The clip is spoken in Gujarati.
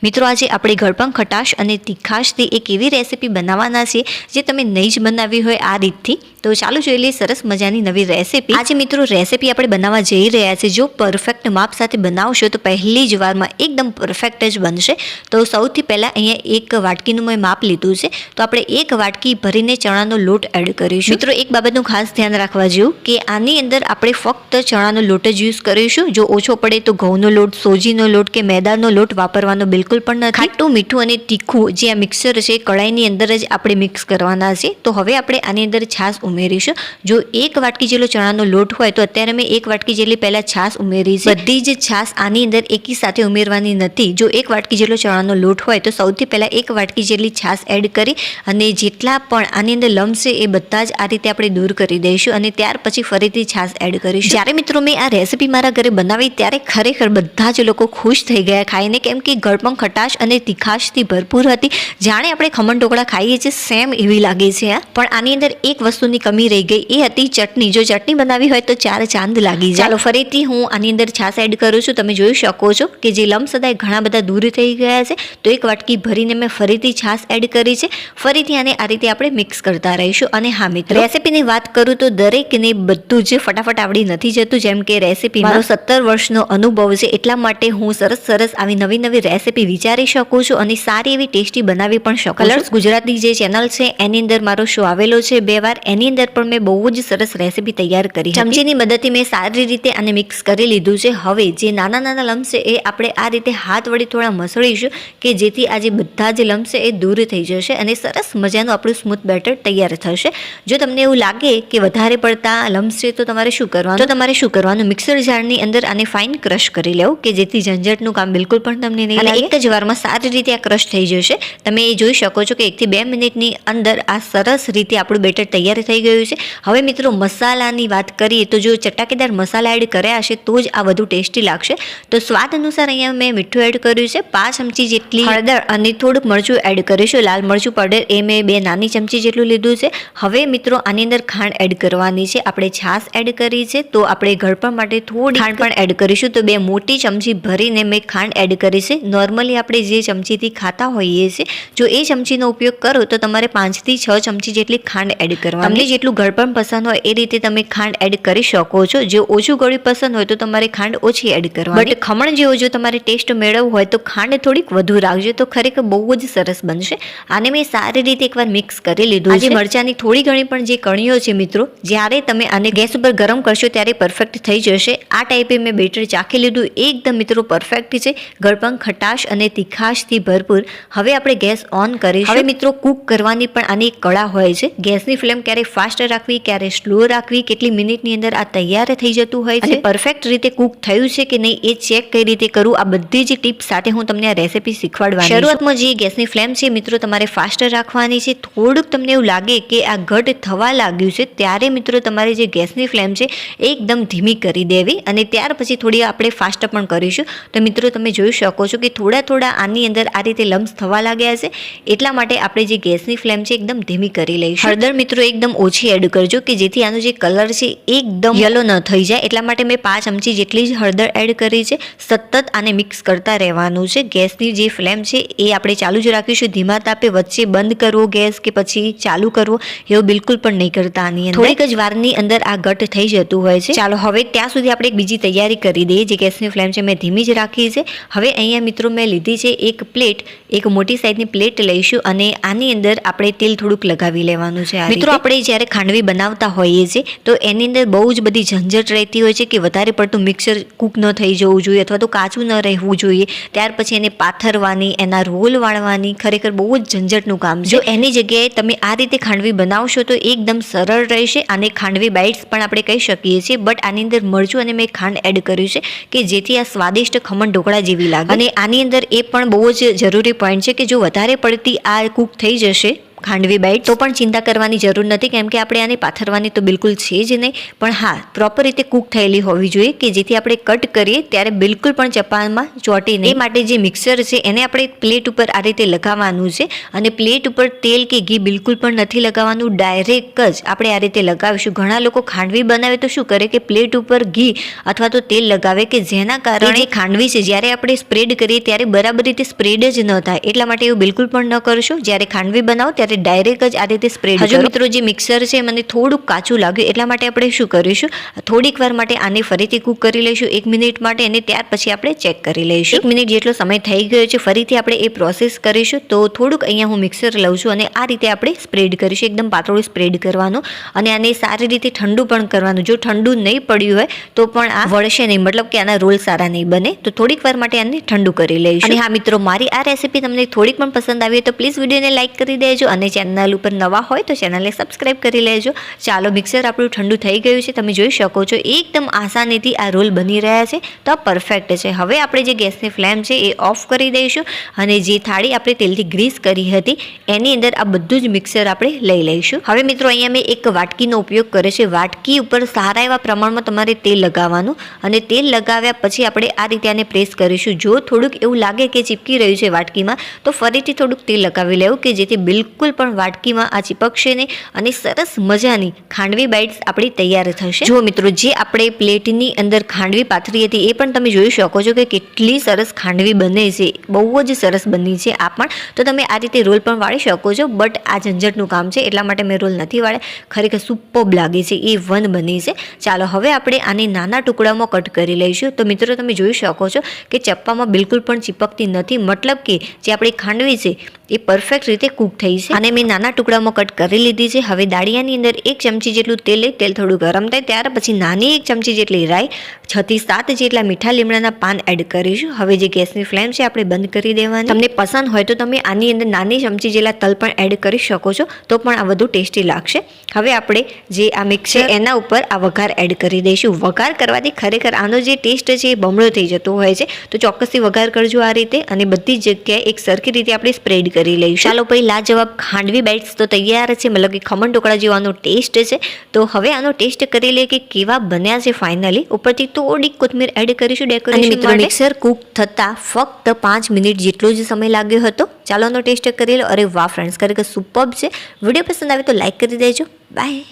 મિત્રો આજે આપણે ગળપણ ખટાશ અને તીખાશથી એક એવી રેસીપી બનાવવાના છે જે તમે નહીં જ બનાવી હોય આ રીતથી. તો ચાલો જોઈ લઈએ સરસ મજાની નવી રેસીપી. આજે મિત્રો રેસીપી આપણે બનાવવા જઈ રહ્યા છે. જો પરફેક્ટ માપ સાથે બનાવશો તો પહેલી જ વારમાં એકદમ પરફેક્ટ જ બનશે. તો સૌથી પહેલાં અહીંયા એક વાટકીનું મેં માપ લીધું છે. તો આપણે એક વાટકી ભરીને ચણાનો લોટ એડ કરીશું. મિત્રો એક બાબતનું ખાસ ધ્યાન રાખવા જેવું કે આની અંદર આપણે ફક્ત ચણાનો લોટ જ યુઝ કરીશું. જો ઓછો પડે તો ઘઉંનો લોટ, સોજીનો લોટ કે મેદાનો લોટ વાપરવાનો બિલકુલ પણ નથી. ખાટું, મીઠું અને તીખું જે આ મિક્સર છે કડાઈની અંદર જ આપણે મિક્સ કરવાના છે. તો હવે આપણે આની અંદર છાશ ઉમેરીશું. જો એક વાટકી જેટલો ચણાનો લોટ હોય તો અત્યારે મેં એક વાટકી જેટલી પહેલાં છાશ ઉમેરી છે. બધી જ છાશ આની અંદર એકી સાથે ઉમેરવાની નથી. જો એક વાટકી જેટલો ચણાનો લોટ હોય તો સૌથી પહેલાં એક વાટકી જેટલી છાશ એડ કરી અને જેટલા પણ આની અંદર લમ્સ છે એ બધા જ આ રીતે આપણે દૂર કરી દઈશું અને ત્યાર પછી ફરીથી છાશ એડ કરીશું. જ્યારે મિત્રો મેં આ રેસીપી મારા ઘરે બનાવી ત્યારે ખરેખર બધા જ લોકો ખુશ થઈ ગયા ખાઈને, કેમ કે ગળપણ ખટાશ અને તીખાશથી ભરપૂર હતી. જાણે આપણે ખમણ ઢોકળા ખાઈએ છીએ સેમ એવી લાગે છે. પણ આની અંદર એક વસ્તુની કમી રહી ગઈ, એ હતી ચટણી. જો ચટણી બનાવી હોય તો ચાર ચાંદ લાગી જાય. ચાલો ફરીથી હું આની અંદર છાશ એડ કરું છું. તમે જોઈ શકો છો કે જે લમ્સ હતા એ ઘણા બધા દૂર થઈ ગયા છે. તો એક વાટકી ભરીને મેં ફરીથી છાશ એડ કરી છે. ફરીથી આને આ રીતે આપણે મિક્સ કરતા રહીશું. અને હા મિત્રો, રેસીપીની વાત કરું તો દરેકને બધું જ ફટાફટ આવડી નથી જતું. જેમ કે રેસીપી મારો 17 વર્ષનો અનુભવ છે, એટલા માટે હું સરસ આવી નવી રેસીપી વિચારી શકું છું અને સારી એવી ટેસ્ટી બનાવી પણ શકું. કલર્સ ગુજરાતી જે ચેનલ છે એની અંદર મારો શો આવેલો છે 2 વાર. એની અંદર પણ મેં બહુ જ સરસ રેસીપી તૈયાર કરી. ચમચીની મદદથી મેં સારી રીતે આને મિક્સ કરી લીધું છે. હવે જે નાના લમ્સ છે એ આપણે આ રીતે હાથ વડે થોડા મસળીશું કે જેથી આ જે બધા જ લમ્સ છે એ દૂર થઈ જશે અને સરસ મજાનું આપણું સ્મૂથ બેટર તૈયાર થશે. જો તમને એવું લાગે કે વધારે પડતા લમ્સ છે તો તમારે શું કરવાનું, મિક્સર જારની અંદર આને ફાઇન ક્રશ કરી લેવું કે જેથી ઝંઝટનું કામ બિલકુલ પણ તમને નહીં લાગે. એક જ વારમાં સારી રીતે આ ક્રશ થઈ જશે. તમે એ જોઈ શકો છો કે 1 થી 2 મિનિટની અંદર આ સરસ રીતે આપણું બેટર તૈયાર થઈ ગયું છે. હવે મિત્રો મસાલાની વાત કરીએ તો જો ચટાકેદાર મસાલા એડ કર્યા હશે તો જ આ વધુ ટેસ્ટી લાગશે. તો સ્વાદ અનુસાર અહીંયા મેં મીઠું એડ કર્યું છે, 5 ચમચી જેટલી હળદર અને થોડુંક મરચું એડ કરીશું. લાલ મરચું પાવડર એ મેં 2 નાની ચમચી જેટલું લીધું છે. હવે મિત્રો આની અંદર ખાંડ એડ કરવાની છે. આપણે છાશ એડ કરી છે તો આપણે ગળપણ માટે થોડી ખાંડ પણ એડ કરીશું. તો 2 મોટી ચમચી ભરીને મેં ખાંડ એડ કરી છે. નોર્મલી આપણે જે ચમચીથી ખાતા હોઈએ છીએ, જો એ ચમચીનો ઉપયોગ કરો તો તમારે 5 થી 6 ચમચી જેટલી ખાંડ એડ કરવાની. તમને જેટલું ગળપણ પસંદ હોય એ રીતે તમે ખાંડ એડ કરી શકો છો. જો ઓછું ગળ્યું પસંદ હોય તો તમારે ખાંડ ઓછી એડ કરવાની. બટ ખમણ જેવો જો તમારે ટેસ્ટ મેળવવો હોય તો ખાંડ થોડીક વધુ રાખજો, તો ખરેખર બહુ જ સરસ બનશે. આને મેં સારી રીતે એકવાર મિક્સ કરી લીધું છે. મરચાની થોડી ઘણી પણ જે કણીઓ છે મિત્રો, જ્યારે તમે આને ગેસ ઉપર ગરમ કરશો ત્યારે પરફેક્ટ થઈ જશે. આ ટાઈપે મેં બેટર ચાખી લીધું, એકદમ મિત્રો પરફેક્ટ છે. ગળપણ ખટાશ અને તીખાશથી ભરપૂર. હવે આપણે ગેસ ઓન કરીશું. હવે મિત્રો કૂક કરવાની પણ આની એક કળા હોય છે. ગેસની ફ્લેમ ક્યારે ફાસ્ટ રાખવી, ક્યારે સ્લો રાખવી, કેટલી મિનિટની અંદર આ તૈયાર થઈ જતું હોય છે, પરફેક્ટ રીતે કૂક થયું છે કે નહીં એ ચેક કઈ રીતે કરવું, આ બધી જ ટિપ્સ સાથે હું તમને આ રેસીપી શીખવાડવાની છું. શરૂઆતમાં જે ગેસની ફ્લેમ છે મિત્રો તમારે ફાસ્ટ રાખવાની છે. થોડુંક તમને એવું લાગે કે આ ઘટ થવા લાગ્યું છે ત્યારે મિત્રો તમારે જે ગેસની ફ્લેમ છે એકદમ ધીમી કરી દેવી અને ત્યાર પછી થોડી આપણે ફાસ્ટ પણ કરીશું. તો મિત્રો તમે જોઈ શકો છો કે થોડા આની અંદર આ રીતે લમ્સ થવા લાગ્યા છે, એટલા માટે આપણે જે ગેસની ફ્લેમ છે એકદમ ધીમી કરી લઈશું. હળદર મિત્રો એકદમ ઓછી એડ કરજો કે જેથી આનો જે કલર છે એકદમ યલો ન થઈ જાય. એટલા માટે મેં 5 ચમચી જેટલી જ હળદર એડ કરી છે. સતત આને મિક્સ કરતા રહેવાનું છે. ગેસની જે ફ્લેમ છે એ આપણે ચાલુ જ રાખીશું. ધીમા તાપે વચ્ચે બંધ કરવો ગેસ કે પછી ચાલુ કરવો એવું બિલકુલ પણ નહીં કરતા. આની અંદર થોડીક જ વારની અંદર આ ઘટ થઈ જતું હોય છે. ચાલો હવે ત્યાં સુધી આપણે એક બીજી તૈયારી કરી દઈએ. જે ગેસની ફ્લેમ છે મેં ધીમી જ રાખી છે. હવે અહીંયા મિત્રો મેં લીધી છે એક પ્લેટ, એક મોટી સાઈઝની પ્લેટ લઈશું અને આની અંદર આપણે તેલ થોડુંક લગાવી લેવાનું છે. મિત્રો આપણે જ્યારે ખાંડવી બનાવતા હોઈએ છીએ તો એની અંદર બહુ જ બધી ઝંઝટ રહેતી હોય છે કે વધારે પડતું મિક્સર કૂક ન થઈ જવું જોઈએ અથવા તો કાચું ન રહેવું જોઈએ. ત્યાર પછી એને પાથરવાની, એના રોલ વાળવાની ખરેખર બહુ જ ઝંઝટનું કામ છે. જો એની જગ્યાએ તમે આ રીતે ખાંડવી બનાવશો તો એકદમ સરળ રહેશે. આને ખાંડવી બાઇટ્સ પણ આપણે કહી શકીએ છીએ. બટ આની અંદર મરચું અને મેં ખાંડ એડ કર્યું છે કે જેથી આ સ્વાદિષ્ટ ખમણ ઢોકળા જેવી લાગે. અને આની અંદર એ પણ બહુ જ જરૂરી પોઈન્ટ છે કે જો વધારે પડતી આ કૂક થઈ જશે ખાંડવી બાઈટ, તો પણ ચિંતા કરવાની જરૂર નથી, કેમ કે આપણે આને પાથરવાની તો બિલકુલ છે જ નહીં. પણ હા, પ્રોપર રીતે કૂક થયેલી હોવી જોઈએ કે જેથી આપણે કટ કરીએ ત્યારે બિલકુલ પણ ચપ્પામાં ચોંટે નહીં. એ માટે જે મિક્સર છે એને આપણે પ્લેટ ઉપર આ રીતે લગાવવાનું છે, અને પ્લેટ ઉપર તેલ કે ઘી બિલકુલ પણ નથી લગાવવાનું, ડાયરેક્ટ જ આપણે આ રીતે લગાવીશું. ઘણા લોકો ખાંડવી બનાવે તો શું કરે કે પ્લેટ ઉપર ઘી અથવા તો તેલ લગાવે, કે જેના કારણે જે ખાંડવી છે જ્યારે આપણે સ્પ્રેડ કરીએ ત્યારે બરાબર રીતે સ્પ્રેડ જ ન થાય. એટલા માટે એવું બિલકુલ પણ ન કરશો. જ્યારે ખાંડવી બનાવો ત્યારે ડાયરેક્ટ જ આ રીતે સ્પ્રેડ કરો. મિત્રો, જે મિક્સર છે મને થોડુંક કાચું લાગ્યું, એટલા માટે આપણે શું કરીશું, થોડીક વાર માટે આને ફરીથી કૂક કરી લઈશું 1 મિનિટ માટે, અને ત્યાર પછી આપણે ચેક કરી લઈશું. 1 મિનિટ જેટલો સમય થઈ ગયો છે, ફરીથી આપણે એ પ્રોસેસ કરીશું. તો થોડુંક અહીંયા હું મિક્સર લઉં છું અને આ રીતે આપણે સ્પ્રેડ કરીશું. એકદમ પાતળું સ્પ્રેડ કરવાનું, અને આને સારી રીતે ઠંડુ પણ કરવાનું. જો ઠંડુ નહીં પડ્યું હોય તો પણ આ વળશે નહીં, મતલબ કે આના રોલ સારા નહીં બને. તો થોડીક વાર માટે આને ઠંડુ કરી લઈશું. અને હા મિત્રો, મારી આ રેસીપી તમને થોડીક પણ પસંદ આવી તો પ્લીઝ વિડીયોને લાઈક કરી દેજો, અને ચેનલ ઉપર નવા હોય તો ચેનલને સબસ્ક્રાઈબ કરી લેજો. ચાલો, મિક્સર આપણું ઠંડુ થઈ ગયું છે, તમે જોઈ શકો છો એકદમ આસાનીથી આ રોલ બની રહ્યા છે. તો આ પરફેક્ટ છે. હવે આપણે જે ગેસની ફ્લેમ છે એ ઓફ કરી દઈશું, અને જે થાળી આપણે તેલથી ગ્રીસ કરી હતી એની અંદર આ બધું જ મિક્સર આપણે લઈ લઈશું. હવે મિત્રો, અહીંયા મેં એક વાટકીનો ઉપયોગ કર્યો છે. વાટકી ઉપર સારા એવા પ્રમાણમાં તમારે તેલ લગાવવાનું, અને તેલ લગાવ્યા પછી આપણે આ રીતે આને પ્રેસ કરીશું. જો થોડુંક એવું લાગે કે ચીપકી રહ્યું છે વાટકીમાં, તો ફરીથી થોડુંક તેલ લગાવી લેવું, કે જેથી બિલકુલ પણ વાટકીમાં આ ચીપકશે નહીં, અને સરસ મજાની ખાંડવી બાઇટ્સ આપણી તૈયાર થશે. જો મિત્રો, જે આપણે પ્લેટની અંદર ખાંડવી પાથરી હતી એ પણ તમે જોઈ શકો છો કે કેટલી સરસ ખાંડવી બને છે. બહુ જ સરસ બની છે આ પણ. તો તમે આ રીતે રોલ પણ વાળી શકો છો, બટ આ ઝંઝટનું કામ છે એટલા માટે મેં રોલ નથી વાળ્યા. ખરેખર સુપર્બ લાગે છે, એ વન બની છે. ચાલો, હવે આપણે આને નાના ટુકડામાં કટ કરી લઈશું. તો મિત્રો, તમે જોઈ શકો છો કે ચપ્પામાં બિલકુલ પણ ચીપકતી નથી, મતલબ કે જે આપણી ખાંડવી છે એ પરફેક્ટ રીતે કૂક થઈ છે. અને મેં નાના ટુકડામાં કટ કરી લીધી છે. હવે દાળિયાની અંદર 1 ચમચી જેટલું તેલ લઈ, તેલ થોડું ગરમ થાય ત્યાર પછી નાની 1 ચમચી જેટલી રાઈ, 6 થી 7 જેટલા મીઠા લીમડાના પાન એડ કરીશું. હવે જે ગેસની ફ્લેમ છે આપણે બંધ કરી દેવાની. તમને પસંદ હોય તો તમે આની અંદર નાની ચમચી જેટલા તલ પણ એડ કરી શકો છો, તો પણ આ વધુ ટેસ્ટી લાગશે. હવે આપણે જે આ મિક્સર એના ઉપર આ વઘાર એડ કરી દઈશું. વઘાર કરવાથી ખરેખર આનો જે ટેસ્ટ છે એ બમણો થઈ જતો હોય છે. તો ચોક્કસથી વઘાર કરજો આ રીતે, અને બધી જગ્યાએ એક સરખી રીતે આપણે સ્પ્રેડ કરી લઈશું. ચાલો ભાઈ, લાજવાબ ખાંડવી બાઇટ્સ તો તૈયાર છે, મતલબ કે ખમણ ઢોકળા જેવાનો ટેસ્ટ છે. તો હવે આનો ટેસ્ટ કરી લે કે કેવા બન્યા છે ફાઇનલી. ઉપરથી થોડી કોથમીર એડ કરીશું ડેકોરેશન માટે. મિક્સર કૂક થતા ફક્ત 5 મિનિટ જેટલો જ સમય લાગ્યો હતો. ચાલો આનો ટેસ્ટ કરી લો. અરે વાહ ફ્રેન્ડ્સ, ખરેખર સુપર્બ છે. વિડીયો પસંદ આવે તો લાઈક કરી દેજો. બાય.